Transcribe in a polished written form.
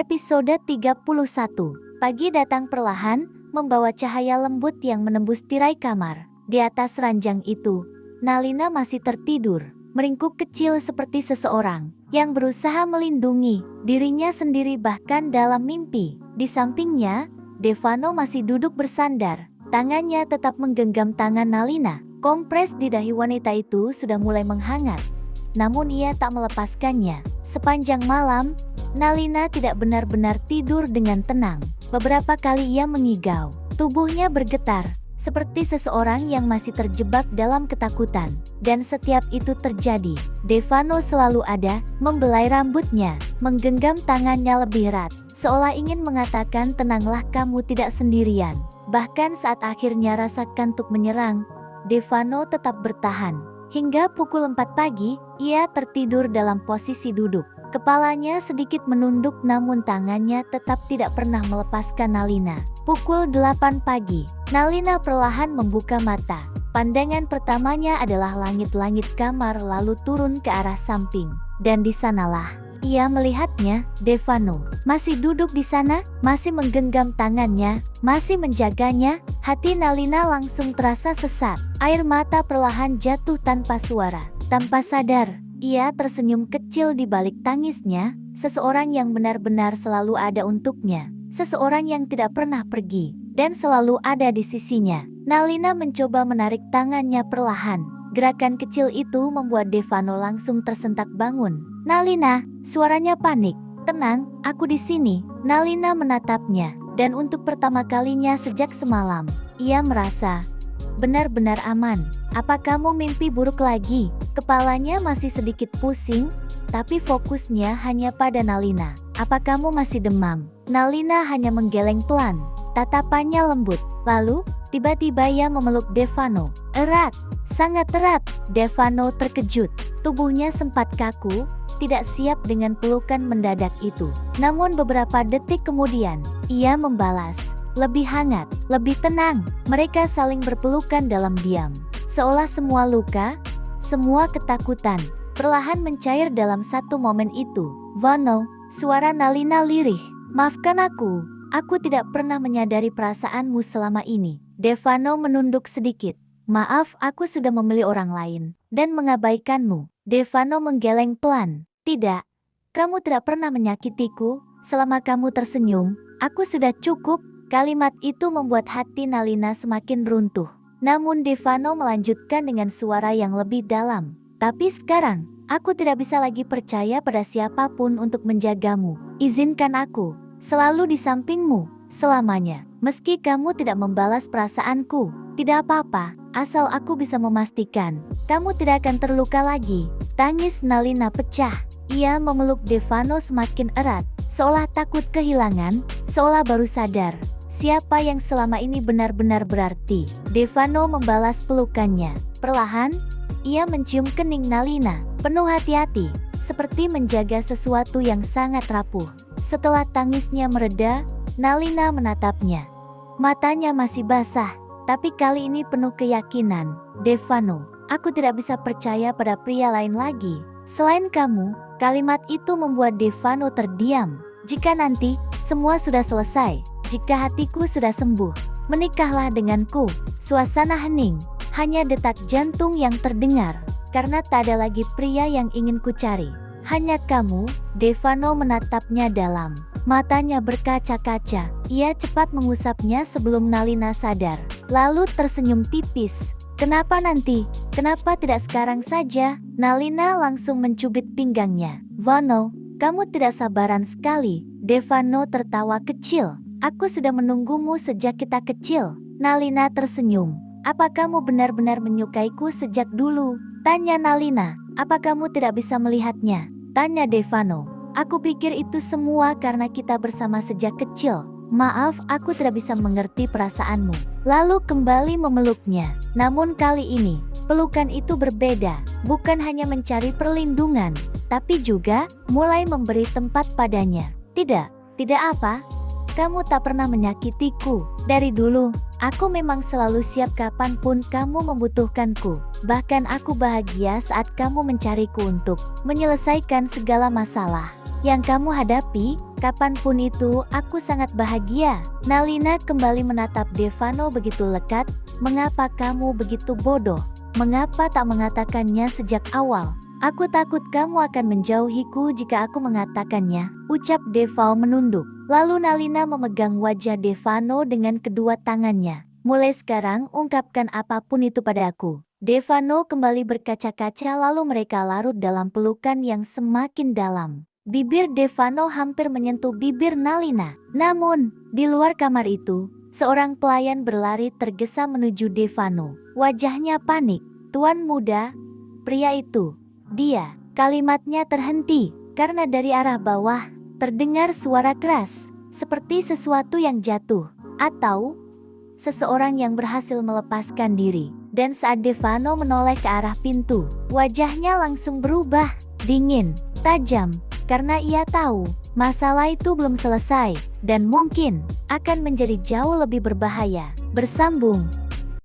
Episode 31. Pagi datang perlahan, membawa cahaya lembut yang menembus tirai kamar. Di atas ranjang itu, Nalina masih tertidur, meringkuk kecil seperti seseorang yang berusaha melindungi dirinya sendiri bahkan dalam mimpi. Di sampingnya, Devano masih duduk bersandar, tangannya tetap menggenggam tangan Nalina. Kompres di dahi wanita itu sudah mulai menghangat, namun ia tak melepaskannya. Sepanjang malam, Nalina tidak benar-benar tidur dengan tenang. Beberapa kali ia mengigau, tubuhnya bergetar, seperti seseorang yang masih terjebak dalam ketakutan. Dan setiap itu terjadi, Devano selalu ada, membelai rambutnya, menggenggam tangannya lebih erat, seolah ingin mengatakan tenanglah kamu tidak sendirian. Bahkan saat akhirnya rasa kantuk menyerang, Devano tetap bertahan. Hingga pukul 4 pagi, ia tertidur dalam posisi duduk. Kepalanya sedikit menunduk namun tangannya tetap tidak pernah melepaskan Nalina. Pukul 8 pagi, Nalina perlahan membuka mata. Pandangan pertamanya adalah langit-langit kamar lalu turun ke arah samping. Dan di sanalah ia melihatnya, Devano. Masih duduk di sana, masih menggenggam tangannya, masih menjaganya. Hati Nalina langsung terasa sesak. Air mata perlahan jatuh tanpa suara. Tanpa sadar, ia tersenyum kecil di balik tangisnya, seseorang yang benar-benar selalu ada untuknya. Seseorang yang tidak pernah pergi, dan selalu ada di sisinya. Nalina mencoba menarik tangannya perlahan. Gerakan kecil itu membuat Devano langsung tersentak bangun. "Nalina," suaranya panik. "Tenang, aku di sini." Nalina menatapnya, dan untuk pertama kalinya sejak semalam, ia merasa benar-benar aman. "Apa kamu mimpi buruk lagi?" Kepalanya masih sedikit pusing, tapi fokusnya hanya pada Nalina. "Apa kamu masih demam?" Nalina hanya menggeleng pelan, tatapannya lembut. Lalu, tiba-tiba ia memeluk Devano. Erat, sangat erat. Devano terkejut. Tubuhnya sempat kaku, tidak siap dengan pelukan mendadak itu. Namun beberapa detik kemudian, ia membalas. Lebih hangat, lebih tenang. Mereka saling berpelukan dalam diam. Seolah semua luka, semua ketakutan, perlahan mencair dalam satu momen itu. "Vano," suara Nalina lirih. "Maafkan aku tidak pernah menyadari perasaanmu selama ini." Devano menunduk sedikit. "Maaf, aku sudah memilih orang lain, dan mengabaikanmu." Devano menggeleng pelan. "Tidak, kamu tidak pernah menyakitiku, selama kamu tersenyum, aku sudah cukup." Kalimat itu membuat hati Nalina semakin runtuh. Namun Devano melanjutkan dengan suara yang lebih dalam. "Tapi sekarang, aku tidak bisa lagi percaya pada siapapun untuk menjagamu. Izinkan aku selalu di sampingmu, selamanya. Meski kamu tidak membalas perasaanku, tidak apa-apa, asal aku bisa memastikan kamu tidak akan terluka lagi." Tangis Nalina pecah. Ia memeluk Devano semakin erat, seolah takut kehilangan, seolah baru sadar siapa yang selama ini benar-benar berarti. Devano membalas pelukannya. Perlahan, ia mencium kening Nalina, penuh hati-hati, seperti menjaga sesuatu yang sangat rapuh. Setelah tangisnya mereda, Nalina menatapnya. Matanya masih basah, tapi kali ini penuh keyakinan. "Devano, aku tidak bisa percaya pada pria lain lagi selain kamu." Kalimat itu membuat Devano terdiam. "Jika nanti semua sudah selesai, jika hatiku sudah sembuh, menikahlah denganku." Suasana hening, hanya detak jantung yang terdengar, karena tak ada lagi pria yang ingin kucari. "Hanya kamu." Devano menatapnya dalam. Matanya berkaca-kaca. Ia cepat mengusapnya sebelum Nalina sadar, lalu tersenyum tipis. "Kenapa nanti? Kenapa tidak sekarang saja?" Nalina langsung mencubit pinggangnya. "Vano, kamu tidak sabaran sekali." Devano tertawa kecil. "Aku sudah menunggumu sejak kita kecil." Nalina tersenyum. "Apa kamu benar-benar menyukaiku sejak dulu?" tanya Nalina. "Apa kamu tidak bisa melihatnya?" tanya Devano. "Aku pikir itu semua karena kita bersama sejak kecil. Maaf, aku tidak bisa mengerti perasaanmu." Lalu kembali memeluknya. Namun kali ini, pelukan itu berbeda. Bukan hanya mencari perlindungan, tapi juga mulai memberi tempat padanya. Tidak apa. Kamu tak pernah menyakitiku. Dari dulu, aku memang selalu siap kapanpun kamu membutuhkanku. Bahkan aku bahagia saat kamu mencariku untuk menyelesaikan segala masalah." yang kamu hadapi. Kapanpun itu, aku sangat bahagia. Nalina kembali menatap Devano begitu lekat. Mengapa kamu begitu bodoh? Mengapa tak mengatakannya sejak awal? Aku takut kamu akan menjauhiku jika aku mengatakannya, ucap Devao menunduk. Lalu Nalina memegang wajah Devano dengan kedua tangannya. Mulai sekarang, ungkapkan apapun itu padaku. Devano kembali berkaca-kaca lalu mereka larut dalam pelukan yang semakin dalam. Bibir Devano hampir menyentuh bibir Nalina. Namun, di luar kamar itu, seorang pelayan berlari tergesa menuju Devano. Wajahnya panik. Tuan muda, pria itu. Dia, kalimatnya terhenti, karena dari arah bawah, terdengar suara keras, seperti sesuatu yang jatuh, atau seseorang yang berhasil melepaskan diri. Dan saat Devano menoleh ke arah pintu, wajahnya langsung berubah, dingin, tajam, karena ia tahu, masalah itu belum selesai, dan mungkin akan menjadi jauh lebih berbahaya. Bersambung.